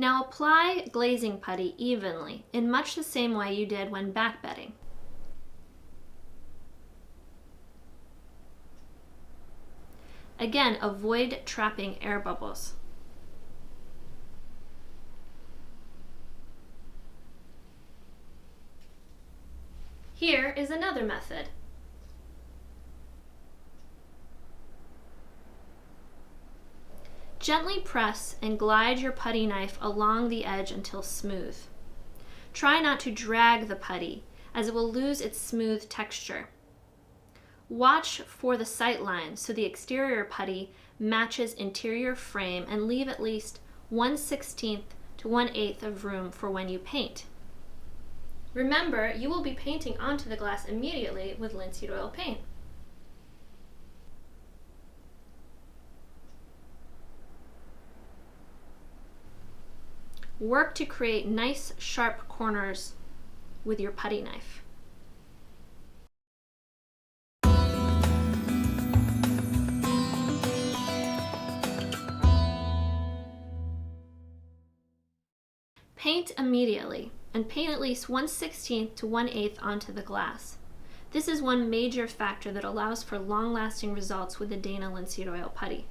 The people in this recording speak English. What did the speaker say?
Now apply glazing putty evenly, in much the same way you did when backbedding. Again, avoid trapping air bubbles. Here is another method. Gently press and glide your putty knife along the edge until smooth. Try not to drag the putty, as it will lose its smooth texture. Watch for the sight line so the exterior putty matches interior frame, and leave at least 1/16 to 1/8 of room for when you paint. Remember, you will be painting onto the glass immediately with linseed oil paint. Work to create nice sharp corners with your putty knife. Paint immediately, and paint at least 1/16 to 1/8 onto the glass. This is one major factor that allows for long-lasting results with the DANA Linseed Oil Putty.